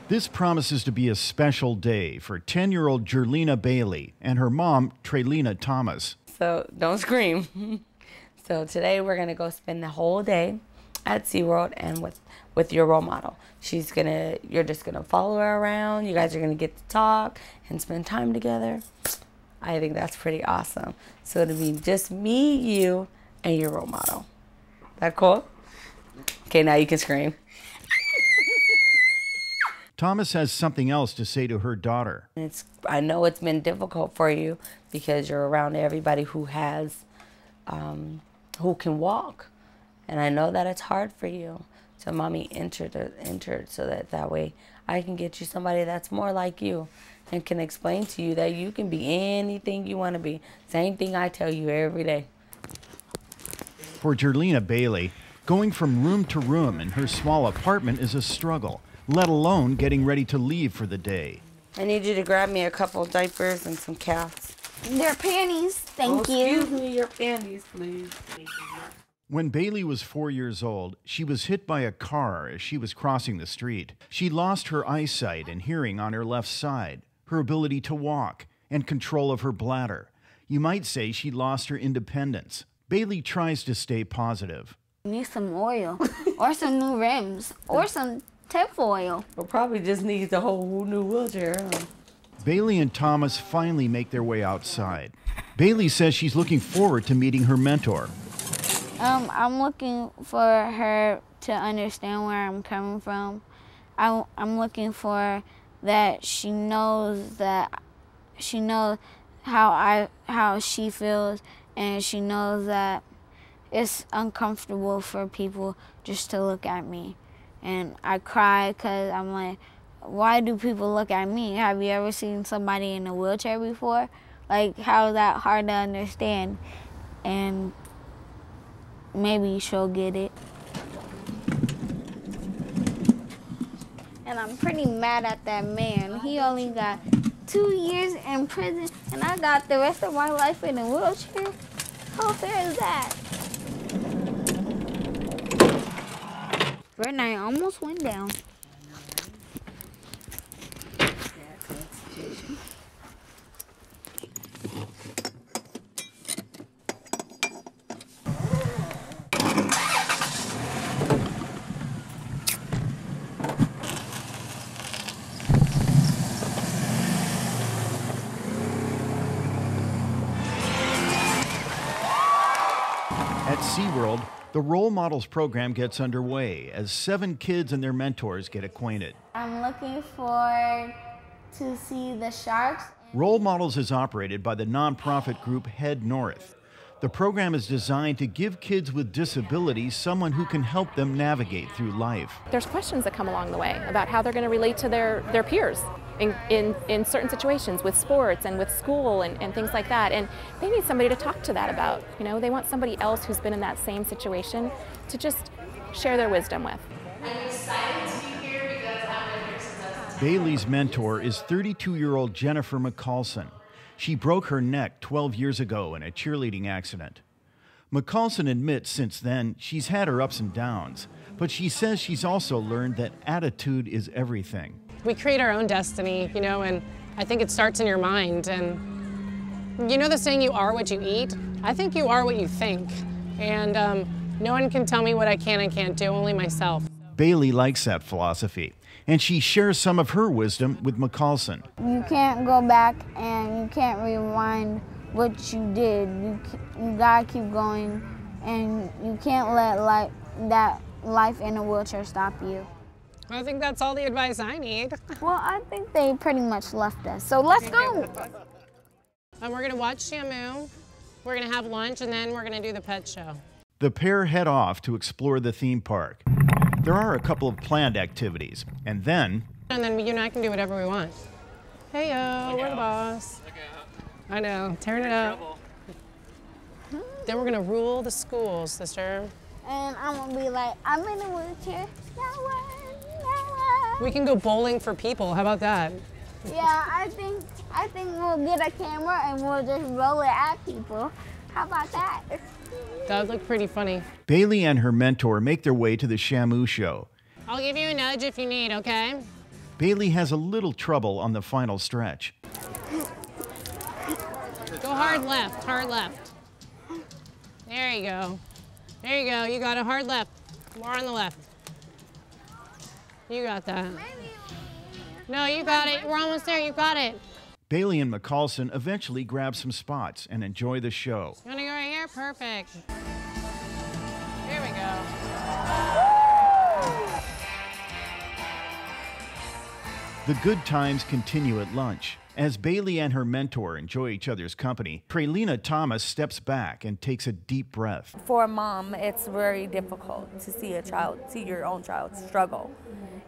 This promises to be a special day for 10-year-old Jerlina Bailey and her mom, Traylina Thomas. So don't scream. So today we're gonna go spend the whole day at SeaWorld and with your role model. You're just gonna follow her around. You guys are gonna get to talk and spend time together. I think that's pretty awesome. So it'll be just me, you, and your role model. That cool? Okay, now you can scream. Thomas has something else to say to her daughter. I know it's been difficult for you because you're around everybody who can walk. And I know that it's hard for you. So mommy entered so that way I can get you somebody that's more like you and can explain to you that you can be anything you want to be. Same thing I tell you every day. For Jerlina Bailey, going from room to room in her small apartment is a struggle, let alone getting ready to leave for the day. I need you to grab me a couple diapers and some calves. They're panties, thank you. Excuse me, your panties, please. When Bailey was 4 years old, she was hit by a car as she was crossing the street. She lost her eyesight and hearing on her left side, her ability to walk, and control of her bladder. You might say she lost her independence. Bailey tries to stay positive. You need some oil, or some new rims, or some tip oil. We'll probably just need a whole new wheelchair. Huh? Bailey and Thomas finally make their way outside. Bailey says she's looking forward to meeting her mentor. I'm looking for her to understand where I'm coming from. I'm looking for that she knows how she feels, and she knows that it's uncomfortable for people just to look at me. And I cry because I'm like, why do people look at me? Have you ever seen somebody in a wheelchair before? Like, how is that hard to understand? And maybe she'll get it. And I'm pretty mad at that man. He only got 2 years in prison, and I got the rest of my life in a wheelchair. How fair is that? Red night almost went down. At SeaWorld, the Role Models program gets underway as 7 kids and their mentors get acquainted. I'm looking forward to see the sharks. Role Models is operated by the nonprofit group Head North. The program is designed to give kids with disabilities someone who can help them navigate through life. There's questions that come along the way about how they're going to relate to their peers in certain situations with sports and with school and things like that. And they need somebody to talk to that about. You know, they want somebody else who's been in that same situation to just share their wisdom with. I'm excited to be here because I'm here since Bailey's mentor is 32-year-old Jennifer McCallson. She broke her neck 12 years ago in a cheerleading accident. McCallson admits since then she's had her ups and downs, but she says she's also learned that attitude is everything. We create our own destiny, you know, and I think it starts in your mind. And you know the saying, you are what you eat? I think you are what you think. And no one can tell me what I can and can't do, only myself. Bailey likes that philosophy, and she shares some of her wisdom with McCallson. You can't go back and you can't rewind what you did. You gotta keep going, and you can't let that life in a wheelchair stop you. I think that's all the advice I need. Well, I think they pretty much left us, so let's go. And we're gonna watch Shamu, we're gonna have lunch, and then we're gonna do the pet show. The pair head off to explore the theme park. There are a couple of planned activities, and then you and I can do whatever we want. Hey yo, we're the boss. I know, tearing it up. Then we're gonna rule the schools, sister. And I'm gonna be like, I'm in a wheelchair. No one. We can go bowling for people. How about that? Yeah, I think we'll get a camera and we'll just roll it at people. How about that? That would look pretty funny. Bailey and her mentor make their way to the Shamu show. I'll give you a nudge if you need, okay? Bailey has a little trouble on the final stretch. Go hard left, hard left. There you go. There you go. You got a hard left. More on the left. You got that. No, you got it. We're almost there. You got it. Bailey and McCallson eventually grab some spots and enjoy the show. You want to go right here? Perfect. Here we go. The good times continue at lunch. As Bailey and her mentor enjoy each other's company, Traylina Thomas steps back and takes a deep breath. For a mom, it's very difficult to see your own child struggle.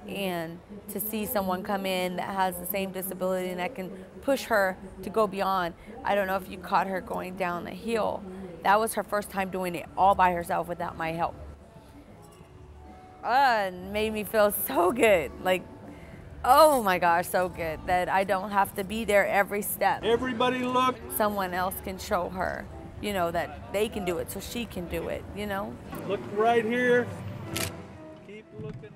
And to see someone come in that has the same disability and that can push her to go beyond. I don't know if you caught her going down the hill. That was her first time doing it all by herself without my help. It made me feel so good. Like, oh my gosh, so good that I don't have to be there every step. Everybody look. Someone else can show her, you know, that they can do it so she can do it, you know? Look right here. Keep looking.